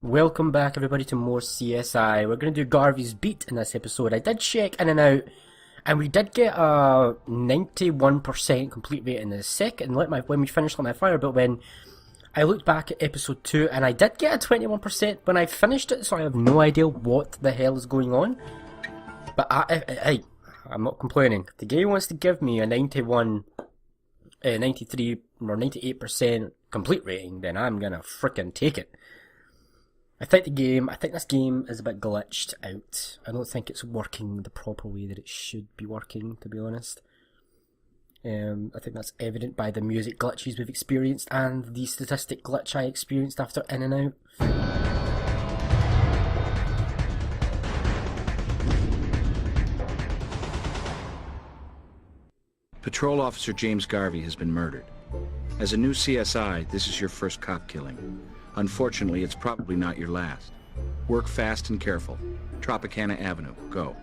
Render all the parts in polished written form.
Welcome back everybody to more CSI. We're going to do Garvey's beat in this episode. I did check in and out and we did get a 91% complete rate in the second when we finished Lit My Fire, but when I looked back at episode 2 and I did get a 21% when I finished it, so I have no idea what the hell is going on. But I'm not complaining. The game wants to give me a 91, 93 or 98% complete rating, then I'm gonna frickin' take it. I think this game is a bit glitched out. I don't think it's working the proper way that it should be working, to be honest. I think that's evident by the music glitches we've experienced and the statistic glitch I experienced after In and Out. Patrol Officer James Garvey has been murdered. As a new CSI, this is your first cop killing. Unfortunately, it's probably not your last. Work fast and careful. Tropicana Avenue, go.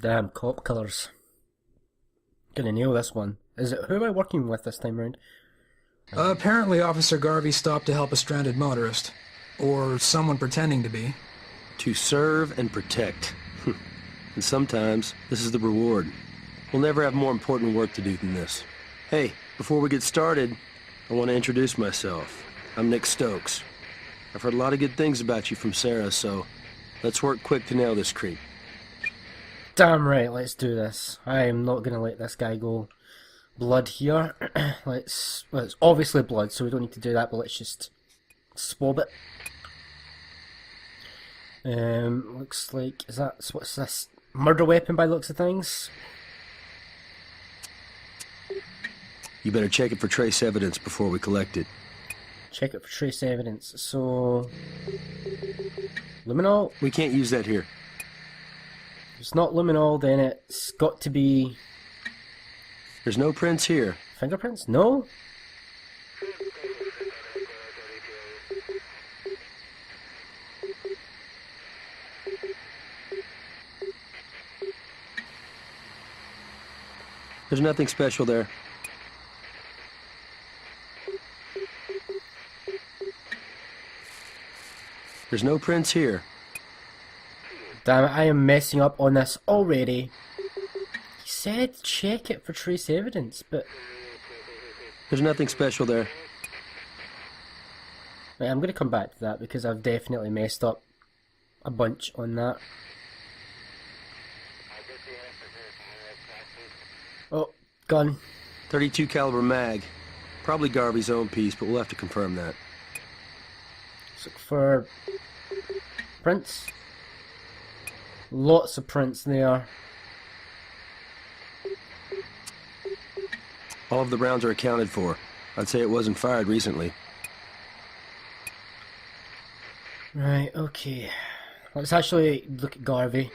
Damn, cop killers. Gonna nail this one. Who am I working with this time round? Apparently Officer Garvey stopped to help a stranded motorist. Or someone pretending to be. To serve and protect. And sometimes, this is the reward. We'll never have more important work to do than this. Hey, before we get started, I want to introduce myself. I'm Nick Stokes. I've heard a lot of good things about you from Sarah, so let's work quick to nail this creep. Damn right, let's do this. I am not gonna let this guy go. Blood here. Well, it's obviously blood, so we don't need to do that, but let's just swab it. Looks like, what's this? Murder weapon by the looks of things? You better check it for trace evidence before we collect it. Check it for trace evidence. So, luminol? We can't use that here. If it's not luminol, then it's got to be... There's no prints here. Fingerprints? No? There's nothing special there. There's no prints here. Damn it, I am messing up on this already. He said check it for trace evidence, but... There's nothing special there. Right, I'm going to come back to that because I've definitely messed up a bunch on that. Oh, gun. .32 caliber mag. Probably Garvey's own piece, but we'll have to confirm that. Let's look for prints. Lots of prints there. All of the rounds are accounted for. I'd say it wasn't fired recently. Right, okay. Let's actually look at Garvey.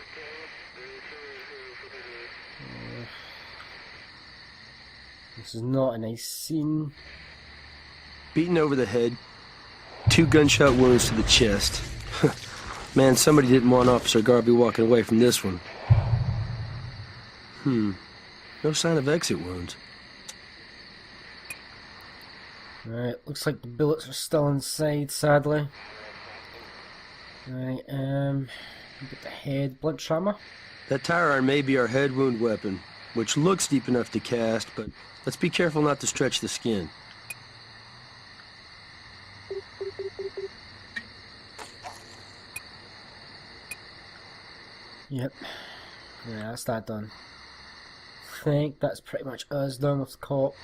This is not a nice scene. Beaten over the head. 2 gunshot wounds to the chest. Man, somebody didn't want Officer Garvey walking away from this one. No sign of exit wounds. Right, looks like the bullets are still inside, sadly. Right, look at the head, blunt trauma. That tire iron may be our head wound weapon, which looks deep enough to cast, but let's be careful not to stretch the skin. Yep. Yeah, that's that done. I think that's pretty much us done with the cop.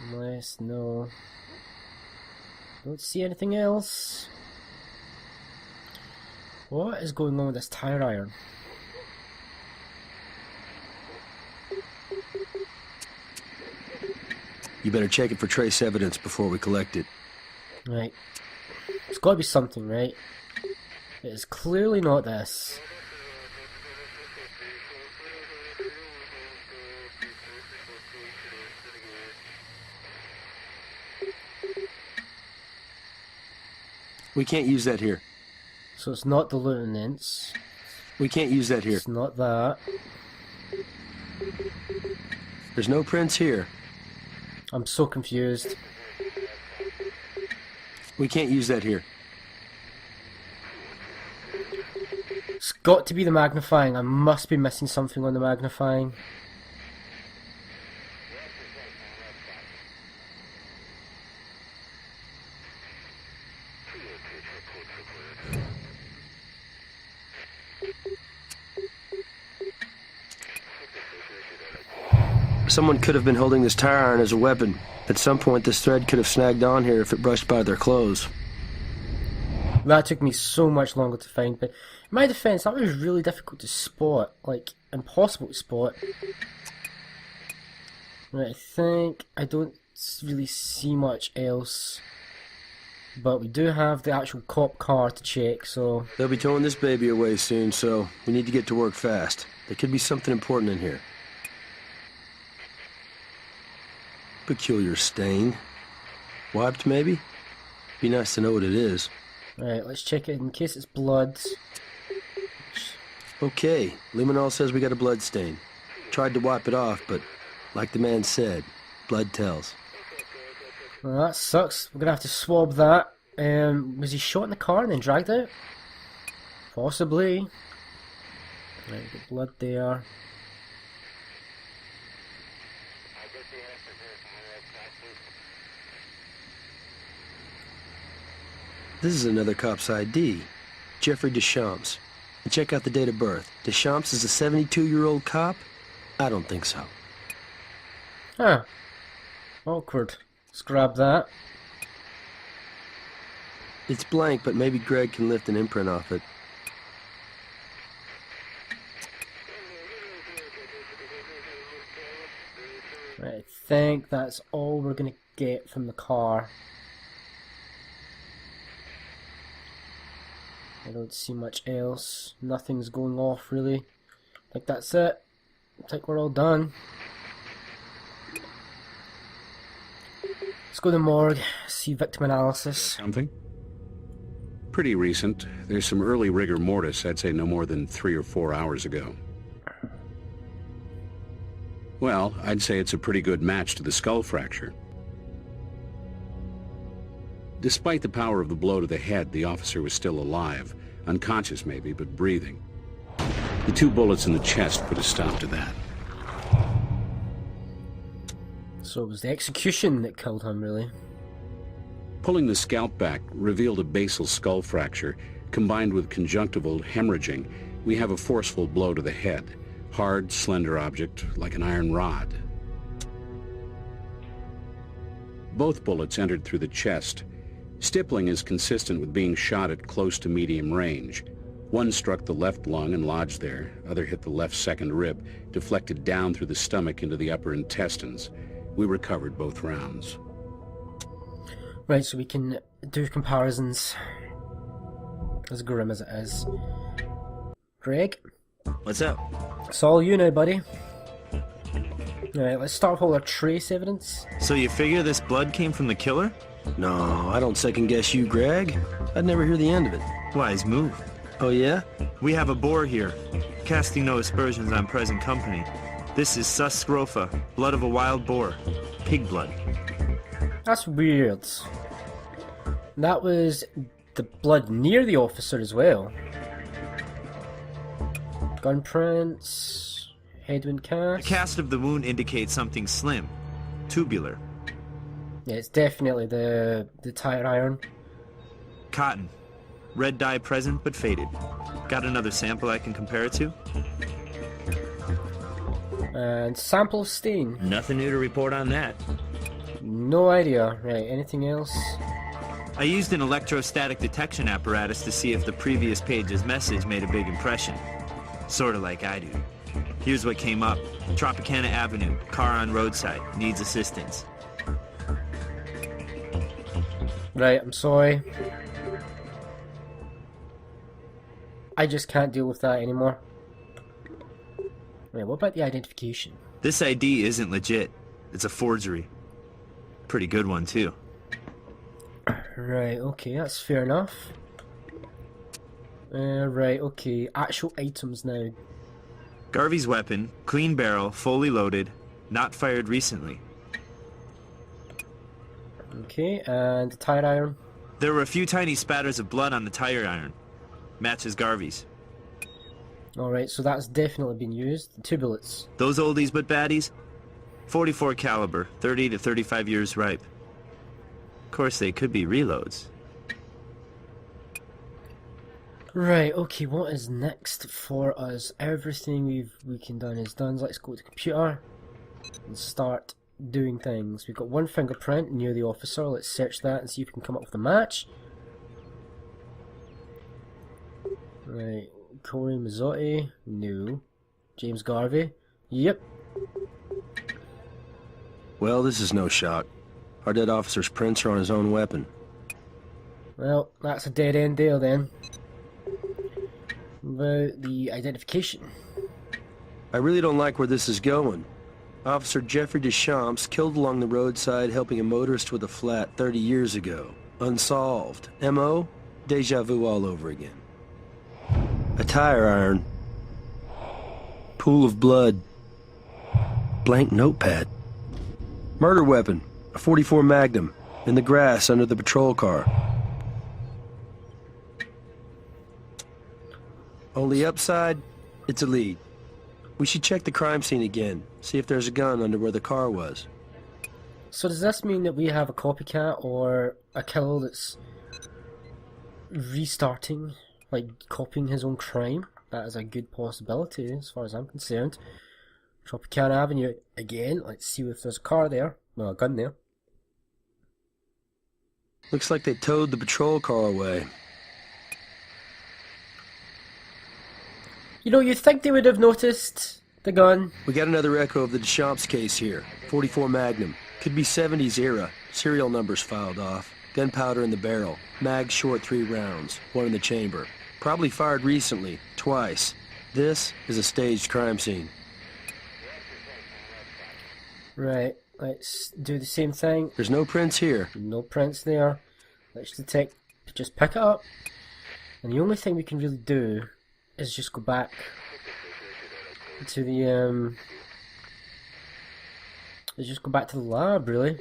Unless, no. Don't see anything else. What is going on with this tire iron? You better check it for trace evidence before we collect it. Right. It's gotta be something, right? It is clearly not this. We can't use that here. So it's not the luminance. We can't use that here. It's not that. There's no prints here. I'm so confused. We can't use that here. It's got to be the magnifying. I must be missing something on the magnifying. Someone could have been holding this tire iron as a weapon. At some point, this thread could have snagged on here if it brushed by their clothes. That took me so much longer to find, but in my defense, that was really difficult to spot. Like, impossible to spot. Right, I don't really see much else. But we do have the actual cop car to check, so... They'll be towing this baby away soon, so we need to get to work fast. There could be something important in here. Peculiar stain. Wiped, maybe? Be nice to know what it is. Right, let's check it in case it's blood. Okay, luminol says we got a blood stain. Tried to wipe it off, but like the man said, blood tells. Well, that sucks. We're gonna have to swab that. Was he shot in the car and then dragged out? Possibly. Right, we've got blood there. This is another cop's ID. Jeffrey Deschamps. And check out the date of birth. Deschamps is a 72-year-old cop? I don't think so. Huh. Awkward. Let's grab that. It's blank, but maybe Greg can lift an imprint off it. Right, I think that's all we're gonna get from the car. I don't see much else. Nothing's going off really. I think that's it. I think we're all done. Let's go to the morgue, see victim analysis. Something? Pretty recent. There's some early rigor mortis, I'd say no more than 3 or 4 hours ago. Well, I'd say it's a pretty good match to the skull fracture. Despite the power of the blow to the head, the officer was still alive. Unconscious maybe, but breathing. The 2 bullets in the chest put a stop to that. So it was the execution that killed him, really. Pulling the scalp back revealed a basal skull fracture. Combined with conjunctival hemorrhaging, we have a forceful blow to the head. Hard, slender object, like an iron rod. Both bullets entered through the chest. Stippling is consistent with being shot at close to medium range. One struck the left lung and lodged there. Other hit the left second rib, deflected down through the stomach into the upper intestines. We recovered both rounds. Right, so we can do comparisons. As grim as it is. Greg? What's up? It's all you now, buddy. Alright, let's start with all our trace evidence. So you figure this blood came from the killer? No, I don't second guess you, Greg. I'd never hear the end of it. Wise move. Oh, yeah? We have a bore here, casting no aspersions on present company. This is sus scrofa, blood of a wild boar. Pig blood. That's weird. That was the blood near the officer as well. Gun prints, headwind The cast. cast of the wound indicates something slim, tubular. Yeah, it's definitely the tire iron. Cotton. Red dye present but faded. Got another sample I can compare it to? And sample of stain. Nothing new to report on that. No idea. Right, anything else? I used an electrostatic detection apparatus to see if the previous page's message made a big impression. Sorta like I do. Here's what came up. Tropicana Avenue, car on roadside, needs assistance. Right, I'm sorry. I just can't deal with that anymore. Wait, what about the identification? This ID isn't legit. It's a forgery. Pretty good one, too. Right, okay, that's fair enough. Right, okay, actual items now. Garvey's weapon, clean barrel, fully loaded, not fired recently. Okay, and the tire iron. There were a few tiny spatters of blood on the tire iron. Matches Garvey's. Alright, so that's definitely been used. 2 bullets. Those oldies but baddies? 44 caliber, 30 to 35 years ripe. Of course, they could be reloads. Right, okay, what is next for us? Everything we can done is done. Let's go to the computer and start doing things. We've got one fingerprint near the officer. Let's search that and see if we can come up with a match. Right, Corey Mazzotti, no. James Garvey, yep. Well, this is no shock. Our dead officer's prints are on his own weapon. Well, that's a dead end deal then. About the identification. I really don't like where this is going. Officer Jeffrey Deschamps killed along the roadside helping a motorist with a flat 30 years ago. Unsolved. M.O.? Deja vu all over again. A tire iron. Pool of blood. Blank notepad. Murder weapon. A .44 Magnum. In the grass under the patrol car. Only upside, it's a lead. We should check the crime scene again, see if there's a gun under where the car was. So does this mean that we have a copycat or a killer that's restarting, like copying his own crime? That is a good possibility as far as I'm concerned. Tropicana Avenue again. Let's see if there's a car there. Well, a gun there. Looks like they towed the patrol car away. You know, you'd think they would have noticed the gun. We got another echo of the Deschamps case here. .44 Magnum. Could be 70s era. Serial numbers filed off. Gunpowder in the barrel. Mag short 3 rounds. 1 in the chamber. Probably fired recently. Twice. This is a staged crime scene. Right, let's do the same thing. There's no prints here. No prints there. Let's detect, just pick it up. And the only thing we can really do is just go back to the lab, really.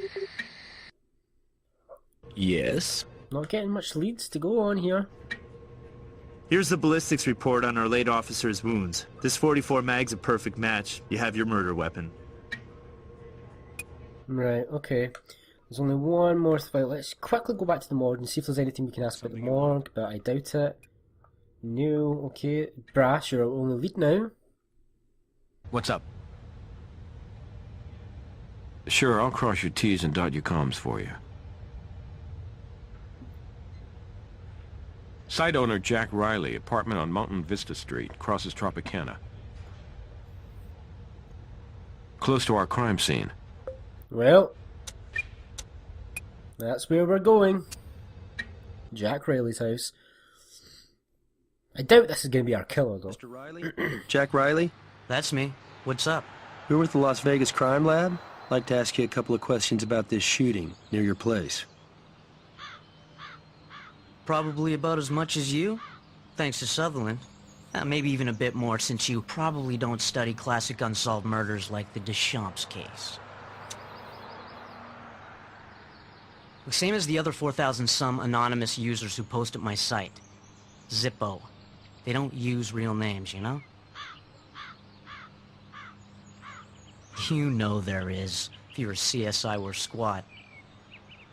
Yes? Not getting much leads to go on here. Here's the ballistics report on our late officer's wounds. This .44 mag's a perfect match. You have your murder weapon. Right, okay. There's only one more thing. Let's quickly go back to the morgue and see if there's anything we can ask about the morgue, but I doubt it. No, okay. Brass, you're our only lead now. What's up? Sure, I'll cross your T's and dot your comms for you. Site owner Jack Riley, apartment on Mountain Vista Street, crosses Tropicana. Close to our crime scene. Well, that's where we're going. Jack Riley's house. I doubt this is going to be our killer, though. Mr. Riley? Jack Riley? That's me. What's up? You're with the Las Vegas Crime Lab? I'd like to ask you a couple of questions about this shooting near your place. Probably about as much as you? Thanks to Sutherland. Maybe even a bit more, since you probably don't study classic unsolved murders like the Deschamps case. Same as the other 4,000-some anonymous users who post at my site. Zippo. They don't use real names, you know? You know there is, if you're a CSI or squad.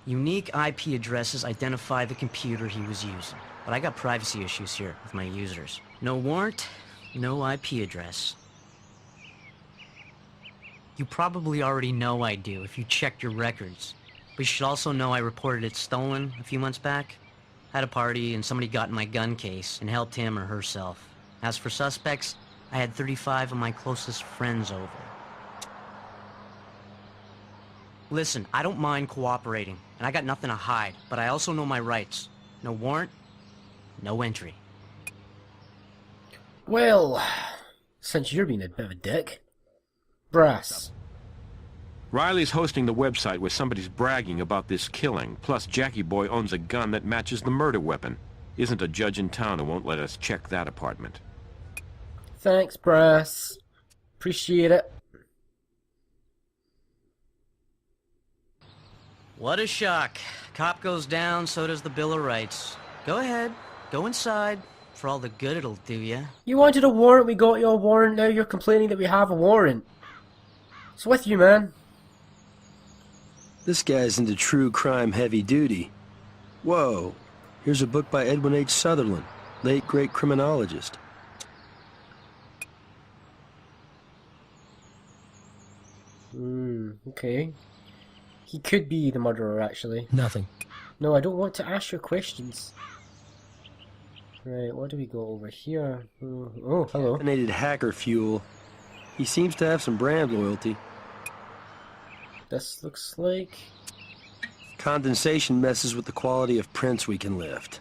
Unique IP addresses identify the computer he was using. But I got privacy issues here with my users. No warrant, no IP address. You probably already know I do if you checked your records. But you should also know I reported it stolen a few months back. Had a party and somebody got in my gun case and helped him or herself. As for suspects, I had 35 of my closest friends over. Listen, I don't mind cooperating, and I got nothing to hide, but I also know my rights. No warrant, no entry. Well, since you're being a bit of a dick. Brass. Riley's hosting the website where somebody's bragging about this killing, plus Jackie Boy owns a gun that matches the murder weapon. Isn't a judge in town who won't let us check that apartment. Thanks, Brass. Appreciate it. What a shock. Cop goes down, so does the Bill of Rights. Go ahead. Go inside. For all the good it'll do ya. You wanted a warrant, we got you a warrant, now you're complaining that we have a warrant. It's with you, man. This guy's into true crime heavy duty. Whoa. Here's a book by Edwin H. Sutherland, late great criminologist. Okay. He could be the murderer, actually. Nothing. No, I don't want to ask your questions. Right, what do we go over here? Oh, hello. Caffeinated hacker fuel. He seems to have some brand loyalty. This looks like... Condensation messes with the quality of prints we can lift.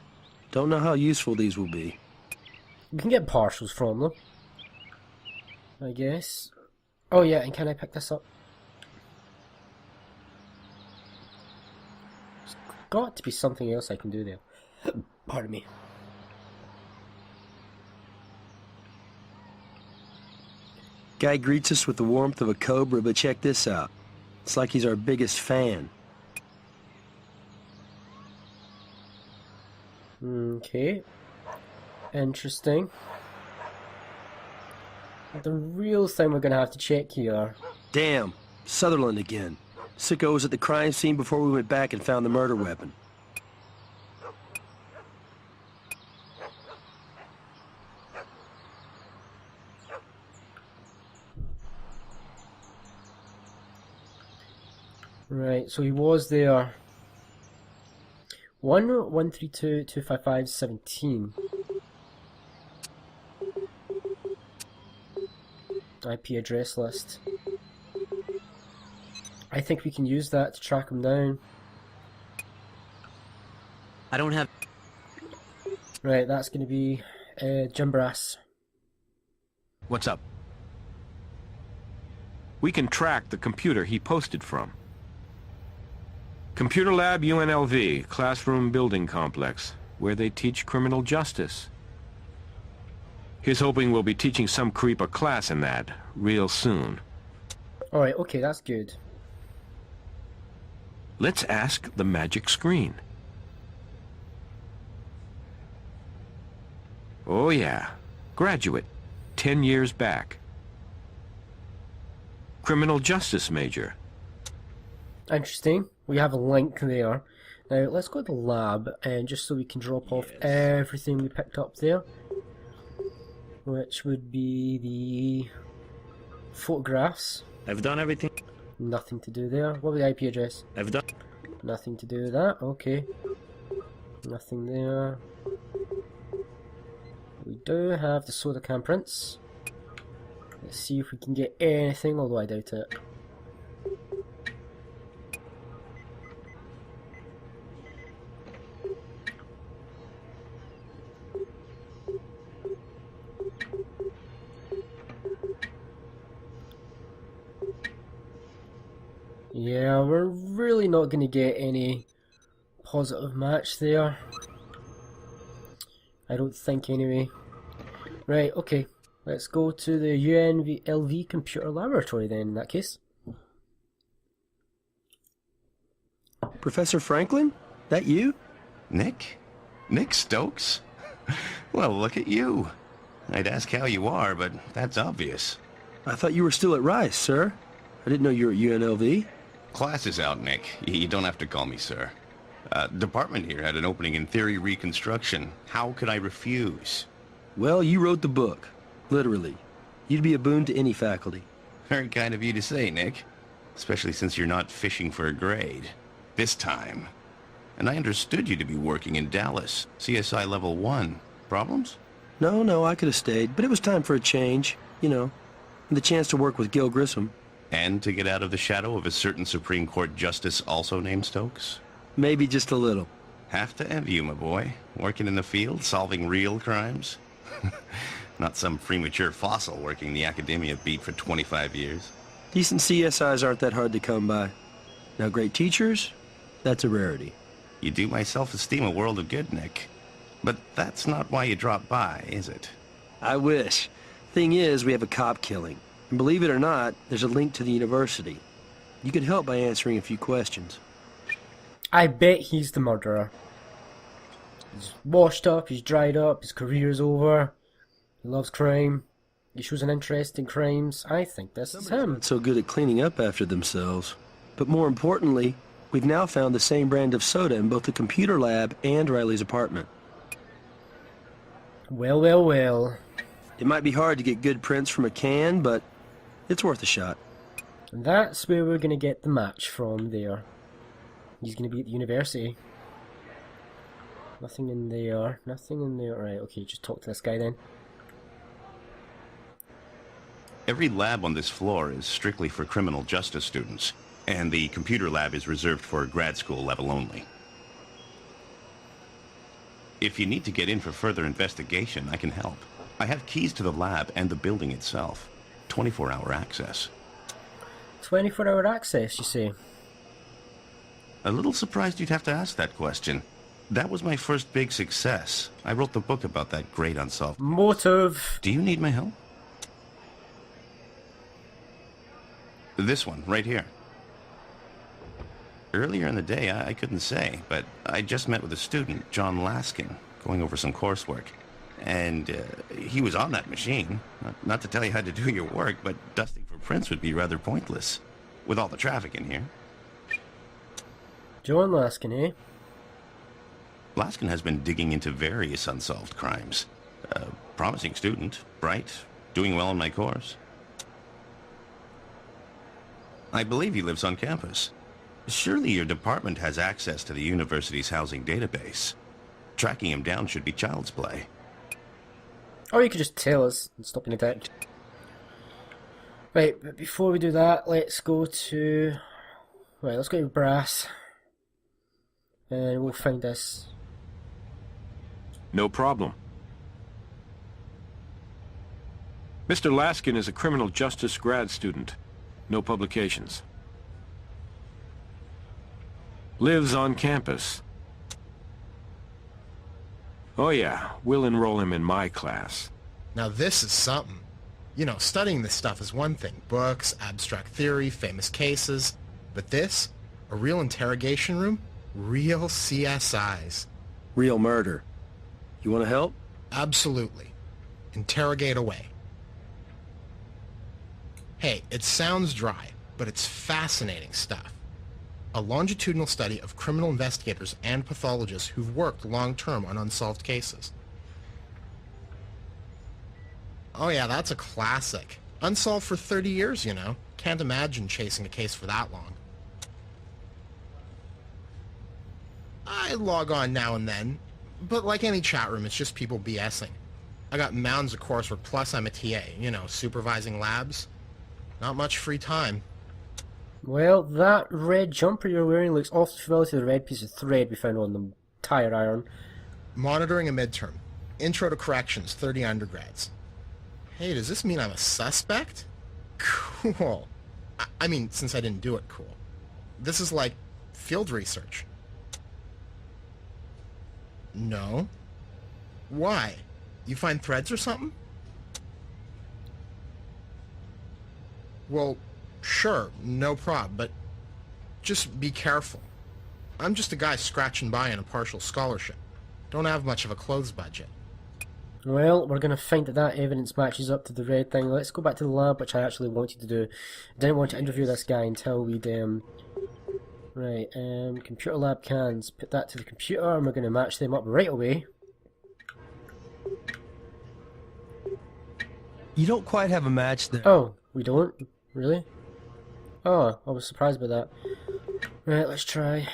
Don't know how useful these will be. We can get partials from them, I guess. Oh yeah, and can I pick this up? There's got to be something else I can do there. Pardon me. Guy greets us with the warmth of a cobra, but check this out. It's like he's our biggest fan. Okay. Interesting. The real thing we're gonna have to check here. Damn, Sutherland again. Sicko was at the crime scene before we went back and found the murder weapon. Right, so he was there. 1-132-255-17. IP address list. I think we can use that to track him down. I don't have... Right, that's going to be Jim Brass. What's up? We can track the computer he posted from. Computer Lab UNLV, classroom building complex, where they teach criminal justice. He's hoping we'll be teaching some creep a class in that real soon. Alright, okay, that's good. Let's ask the magic screen. Oh yeah, graduate, 10 years back. Criminal justice major. Interesting. We have a link there. Now, let's go to the lab, and just so we can drop off everything we picked up there. Which would be the photographs. I've done everything. Nothing to do there. What was the IP address? I've done... Nothing to do with that. Okay. Nothing there. We do have the soda can prints. Let's see if we can get anything, although I doubt it. Yeah, we're really not going to get any positive match there. I don't think anyway. Right, okay. Let's go to the UNLV computer laboratory then in that case. Professor Franklin? That you? Nick? Nick Stokes? Well, look at you. I'd ask how you are, but that's obvious. I thought you were still at Rice, sir. I didn't know you were at UNLV. Class is out, Nick. You don't have to call me sir. Department here had an opening in theory reconstruction. How could I refuse? Well, you wrote the book. Literally. You'd be a boon to any faculty. Very kind of you to say, Nick. Especially since you're not fishing for a grade. This time. And I understood you to be working in Dallas. CSI Level 1. Problems? No, I could have stayed, but it was time for a change, you know. And the chance to work with Gil Grissom. And to get out of the shadow of a certain Supreme Court justice also named Stokes? Maybe just a little. Have to envy you, my boy. Working in the field, solving real crimes. Not some premature fossil working the academia beat for 25 years. Decent CSIs aren't that hard to come by. Now, great teachers, that's a rarity. You do my self-esteem a world of good, Nick. But that's not why you dropped by, is it? I wish. Thing is, we have a cop killing. And believe it or not, there's a link to the university. You could help by answering a few questions. I bet he's the murderer. He's washed up, he's dried up, his career's over. He loves crime. He shows an interest in crimes. I think this is him. Not so good at cleaning up after themselves. But more importantly, we've now found the same brand of soda in both the computer lab and Riley's apartment. Well, well, well. It might be hard to get good prints from a can, but it's worth a shot. And that's where we're going to get the match from there. He's going to be at the university. Nothing in there. Nothing in there. Right, okay, just talk to this guy then. Every lab on this floor is strictly for criminal justice students, and the computer lab is reserved for grad school level only. If you need to get in for further investigation, I can help. I have keys to the lab and the building itself. 24-hour access. 24-hour access, you say? A little surprised you'd have to ask that question. That was my first big success. I wrote the book about that great unsolved... Motive. Do you need my help? This one, right here. Earlier in the day, I couldn't say, but I just met with a student, John Laskin, going over some coursework. And he was on that machine. Not to tell you how to do your work, but dusting for prints would be rather pointless, with all the traffic in here. John Laskin, eh? Laskin has been digging into various unsolved crimes. Promising student, bright, doing well in my course. I believe he lives on campus. Surely your department has access to the university's housing database. Tracking him down should be child's play. Or you could just tell us and stop being a dick. Right, but before we do that, let's go to... Right, let's go to Brass. And we'll find this. No problem. Mr. Laskin is a criminal justice grad student. No publications. Lives on campus. Oh yeah, we'll enroll him in my class. Now this is something. You know, studying this stuff is one thing. Books, abstract theory, famous cases. But this? A real interrogation room? Real CSIs. Real murder. You want to help? Absolutely. Interrogate away. Hey, it sounds dry, but it's fascinating stuff. A longitudinal study of criminal investigators and pathologists who've worked long-term on unsolved cases. Oh yeah, that's a classic. Unsolved for 30 years, you know. Can't imagine chasing a case for that long. I log on now and then, but like any chat room, it's just people BSing. I got mounds of coursework, plus I'm a TA, you know, supervising labs. Not much free time. Well, that red jumper you're wearing looks awfully familiar to the red piece of thread we found on the tire iron. Monitoring a midterm. Intro to corrections, 30 undergrads. Hey, does this mean I'm a suspect? Cool. I mean, since I didn't do it, cool. This is like field research. No. Why? You find threads or something? Well, sure, no prob, but just be careful. I'm just a guy scratching by on a partial scholarship. Don't have much of a clothes budget. Well, we're going to find that that evidence matches up to the red thing. Let's go back to the lab, which I actually wanted to do. I didn't want to interview this guy until we'd... Right, computer lab cans. Put that to the computer, and we're going to match them up right away. You don't quite have a match there. Oh, we don't? Really? Oh, I was surprised by that. Right, let's try.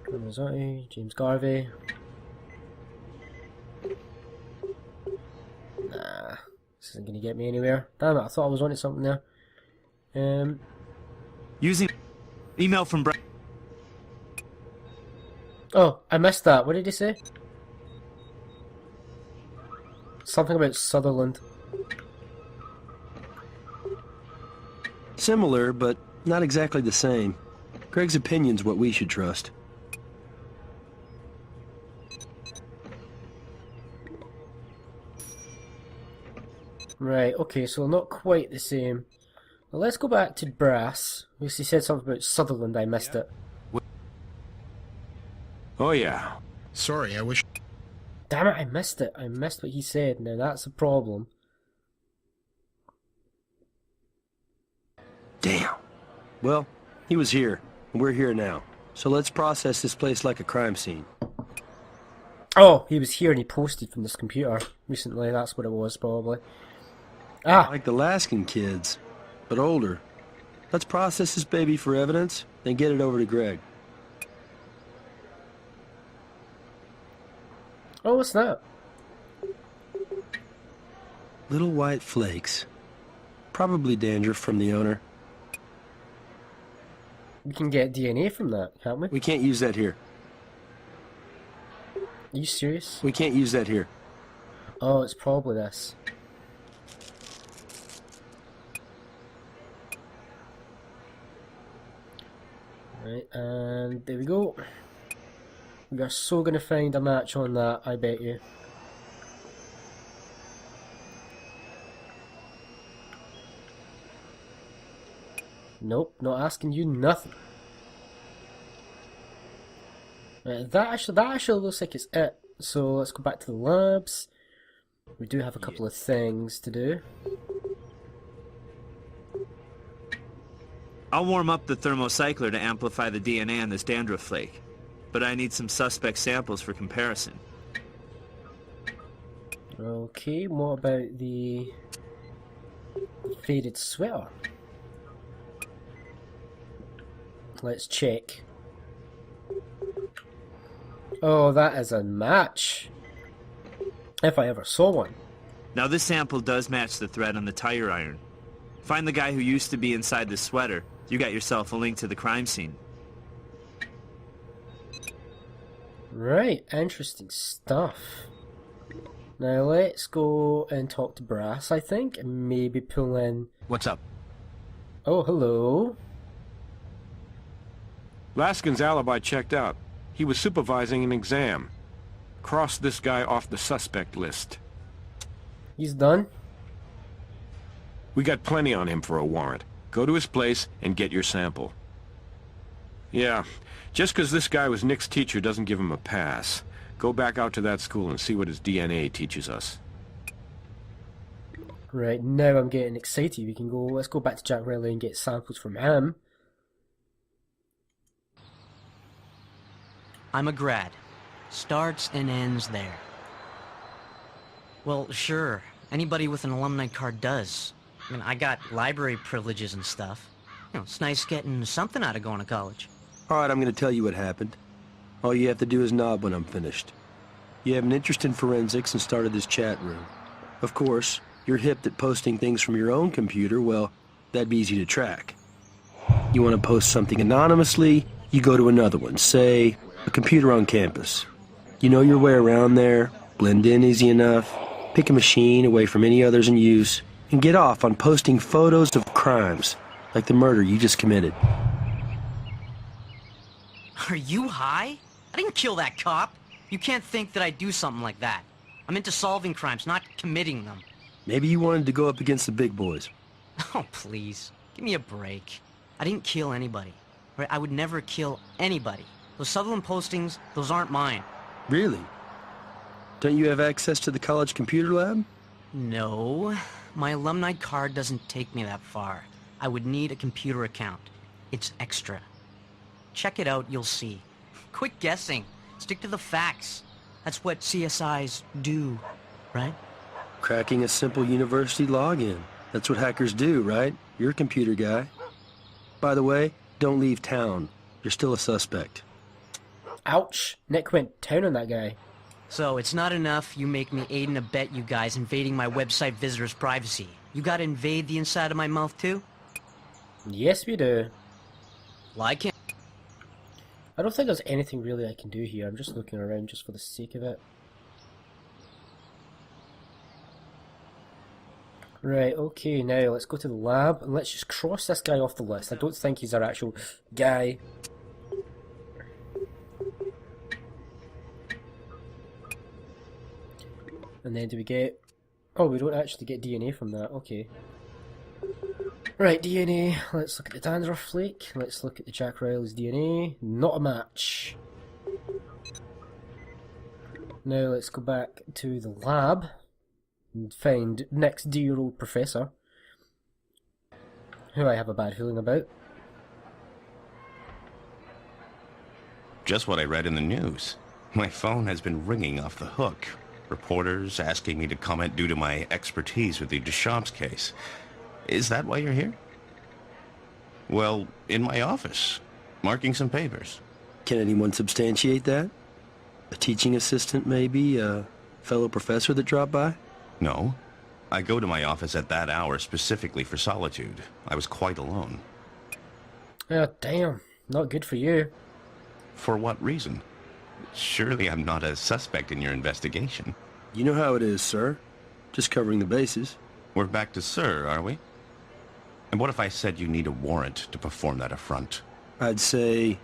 Ramazzotti, James Garvey. Nah, this isn't gonna get me anywhere. Damn it, I thought I was onto something there. Using email from Oh, I missed that. What did he say? Something about Sutherland. Similar, but not exactly the same. Greg's opinion's what we should trust. Right, okay, so not quite the same. Well, let's go back to Brass. He said something about Sutherland, I missed it. Oh, yeah. Sorry, I wish... Damn it, I missed it. I missed what he said. Now that's a problem. Damn. Well, he was here, and we're here now. So let's process this place like a crime scene. Oh, he was here and he posted from this computer recently. That's what it was, probably. Ah! Like the Laskin kids, but older. Let's process this baby for evidence, then get it over to Greg. Oh, what's that? Little white flakes. Probably dandruff from the owner. We can get DNA from that, can't we? We can't use that here. Are you serious? We can't use that here. Oh, it's probably this. Right, and there we go. We are so going to find a match on that, I bet you. Nope, not asking you nothing. Right, that actually looks like it's it. So let's go back to the labs. We do have a couple of things to do. I'll warm up the thermocycler to amplify the DNA on this dandruff flake, but I need some suspect samples for comparison. Okay, what about the faded sweater? Let's check. Oh, that is a match. If I ever saw one. Now this sample does match the thread on the tire iron. Find the guy who used to be inside the sweater. You got yourself a link to the crime scene. Right, interesting stuff. Now let's go and talk to Brass, I think, and maybe pull in... What's up? Oh, hello. Laskin's alibi checked out. He was supervising an exam. Cross this guy off the suspect list. He's done. We got plenty on him for a warrant. Go to his place and get your sample. Yeah, just because this guy was Nick's teacher doesn't give him a pass. Go back out to that school and see what his DNA teaches us. Right, now I'm getting excited. We can go, let's go back to Jack Riley and get samples from him. I'm a grad. Starts and ends there. Well, sure. Anybody with an alumni card does. I mean, I got library privileges and stuff. You know, it's nice getting something out of going to college. All right, I'm going to tell you what happened. All you have to do is nod when I'm finished. You have an interest in forensics and started this chat room. Of course, you're hip at posting things from your own computer. Well, that'd be easy to track. You want to post something anonymously, you go to another one, say a computer on campus. You know your way around there, blend in easy enough, pick a machine away from any others in use, and get off on posting photos of crimes, like the murder you just committed. Are you high? I didn't kill that cop. You can't think that I'd do something like that. I'm into solving crimes, not committing them. Maybe you wanted to go up against the big boys. Oh, please. Give me a break. I didn't kill anybody. Right? I would never kill anybody. Those Sutherland postings, those aren't mine. Really? Don't you have access to the college computer lab? No. My alumni card doesn't take me that far. I would need a computer account. It's extra. Check it out, you'll see. Quit guessing. Stick to the facts. That's what CSIs do, right? Cracking a simple university login. That's what hackers do, right? You're a computer guy. By the way, don't leave town. You're still a suspect. Ouch. Nick went down on that guy. So it's not enough you make me aid and abet you guys invading my website visitors' privacy. You gotta invade the inside of my mouth too? Yes, we do. Well, I can't. I don't think there's anything really I can do here. I'm just looking around just for the sake of it. Right, okay, now let's go to the lab and let's just cross this guy off the list. I don't think he's our actual guy. And then do we get... Oh, we don't actually get DNA from that, okay. Right, DNA. Let's look at the dandruff flake. Let's look at the Jack Riley's DNA. Not a match. Now let's go back to the lab and find Nick's dear-old professor, who I have a bad feeling about. Just what I read in the news. My phone has been ringing off the hook. Reporters asking me to comment due to my expertise with the Deschamps case. Is that why you're here? Well, in my office, marking some papers. Can anyone substantiate that? A teaching assistant, maybe? A fellow professor that dropped by? No. I go to my office at that hour specifically for solitude. I was quite alone. Oh, damn. Not good for you. For what reason? Surely I'm not a suspect in your investigation. You know how it is, sir. Just covering the bases. We're back to sir, are we? And what if I said you need a warrant to perform that affront? I'd say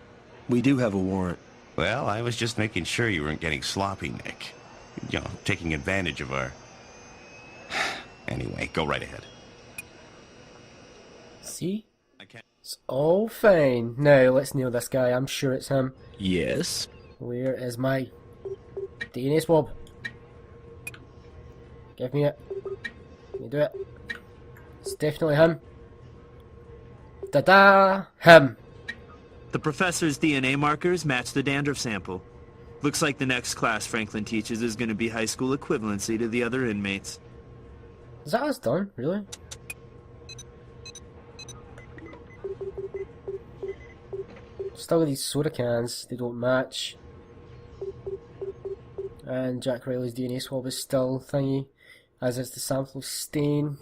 we do have a warrant. Well, I was just making sure you weren't getting sloppy, Nick. You know, taking advantage of our... Anyway, go right ahead. See? I can't... It's all fine. Now, let's nail this guy. I'm sure it's him. Yes? Where is my DNA swab? Give me it. Let me do it. It's definitely him. Ta-da! Him! The professor's DNA markers match the dandruff sample. Looks like the next class Franklin teaches is going to be high school equivalency to the other inmates. Is that us done? Really? Still with these soda cans, they don't match. And Jack Riley's DNA swab is still thingy, as is the sample stain.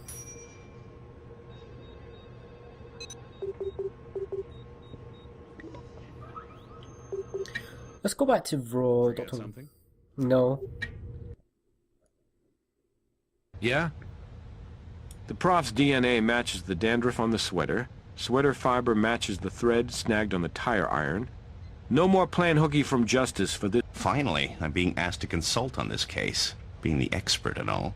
Let's go back to raw. Something? No. Yeah? The prof's DNA matches the dandruff on the sweater. Sweater fiber matches the thread snagged on the tire iron. No more playing hooky from justice for this. Finally, I'm being asked to consult on this case, being the expert and all.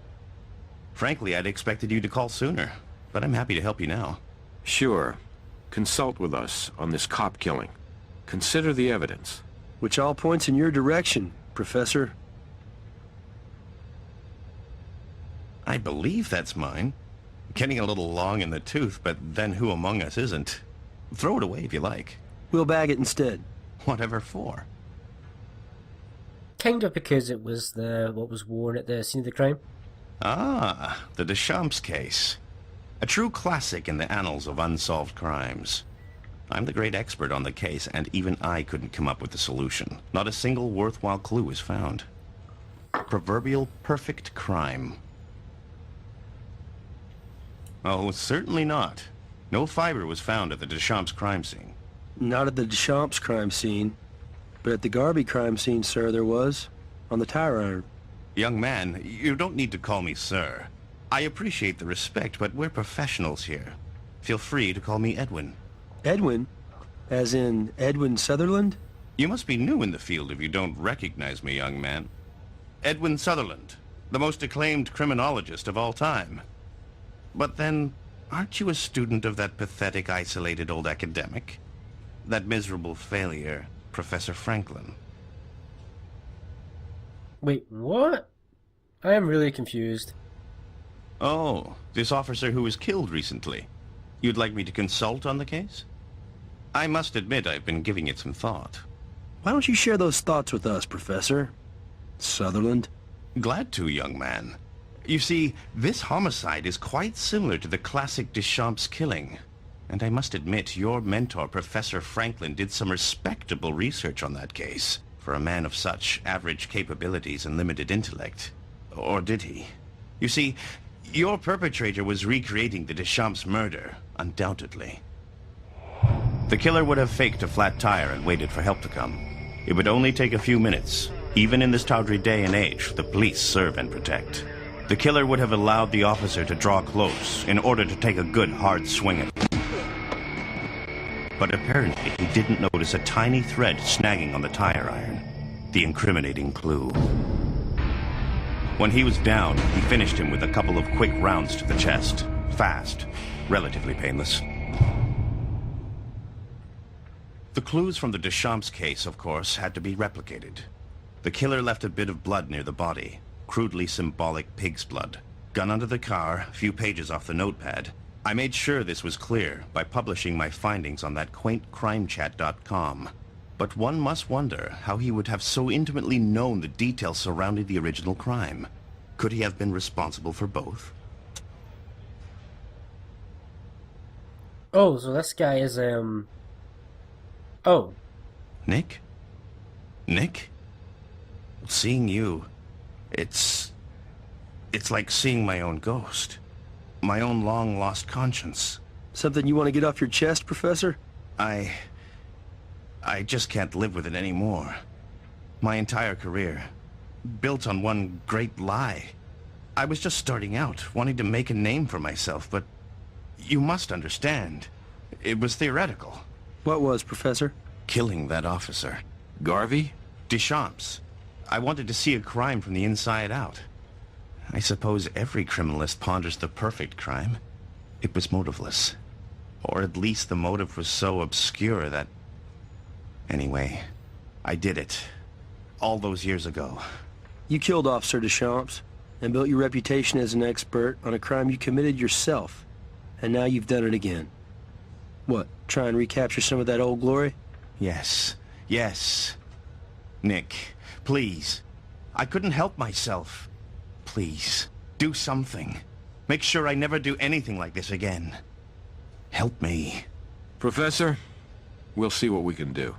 Frankly, I'd expected you to call sooner, but I'm happy to help you now. Sure. Consult with us on this cop killing. Consider the evidence. Which all points in your direction, Professor. I believe that's mine. Getting a little long in the tooth, but then who among us isn't? Throw it away if you like. We'll bag it instead. Whatever for. Kind of because it was what was worn at the scene of the crime. Ah, the Deschamps case. A true classic in the annals of unsolved crimes. I'm the great expert on the case, and even I couldn't come up with a solution. Not a single worthwhile clue was found. Proverbial perfect crime. Oh, certainly not. No fiber was found at the Deschamps crime scene. Not at the Deschamps crime scene, but at the Garvey crime scene, sir, there was. On the tire iron. Young man, you don't need to call me sir. I appreciate the respect, but we're professionals here. Feel free to call me Edwin. Edwin? As in Edwin Sutherland? You must be new in the field if you don't recognize me, young man. Edwin Sutherland, the most acclaimed criminologist of all time. But then, aren't you a student of that pathetic, isolated old academic? That miserable failure, Professor Franklin. Wait, what? I am really confused. Oh, this officer who was killed recently. You'd like me to consult on the case? I must admit I've been giving it some thought. Why don't you share those thoughts with us, Professor Sutherland? Glad to, young man. You see, this homicide is quite similar to the classic Deschamps killing. And I must admit, your mentor, Professor Franklin, did some respectable research on that case. For a man of such average capabilities and limited intellect. Or did he? You see, your perpetrator was recreating the Deschamps murder, undoubtedly. The killer would have faked a flat tire and waited for help to come. It would only take a few minutes. Even in this tawdry day and age, the police serve and protect. The killer would have allowed the officer to draw close in order to take a good hard swing at him. But apparently he didn't notice a tiny thread snagging on the tire iron. The incriminating clue. When he was down, he finished him with a couple of quick rounds to the chest. Fast. Relatively painless. The clues from the Deschamps case, of course, had to be replicated. The killer left a bit of blood near the body. Crudely symbolic pig's blood. Gun under the car, a few pages off the notepad. I made sure this was clear by publishing my findings on that quaint crimechat.com. But one must wonder how he would have so intimately known the details surrounding the original crime. Could he have been responsible for both? Oh, so this guy is, Oh. Nick? Nick? Seeing you, it's like seeing my own ghost. My own long-lost conscience. Something you want to get off your chest, Professor? I just can't live with it anymore. My entire career, built on one great lie. I was just starting out, wanting to make a name for myself, but you must understand. It was theoretical. What was, Professor? Killing that officer. Garvey? Deschamps. I wanted to see a crime from the inside out. I suppose every criminalist ponders the perfect crime. It was motiveless. Or at least the motive was so obscure that... Anyway, I did it. All those years ago. You killed Officer Deschamps and built your reputation as an expert on a crime you committed yourself. And now you've done it again. What, try and recapture some of that old glory? Yes. Yes. Nick, please. I couldn't help myself. Please, do something. Make sure I never do anything like this again. Help me. Professor, we'll see what we can do.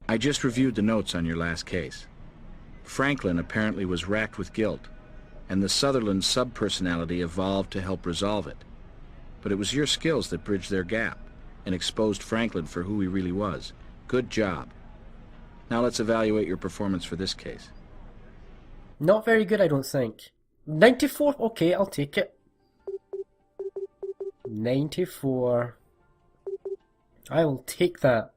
I just reviewed the notes on your last case. Franklin apparently was racked with guilt, and the Sutherland subpersonality evolved to help resolve it. But it was your skills that bridged their gap and exposed Franklin for who he really was. Good job. Now let's evaluate your performance for this case. Not very good, I don't think. 94? Okay, I'll take it. 94. I will take that.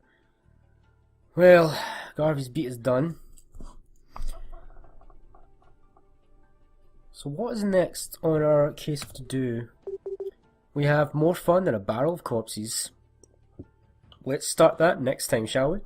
Well, Garvey's beat is done. So what is next on our case to do? We have more fun than a barrel of corpses. Let's start that next time, shall we?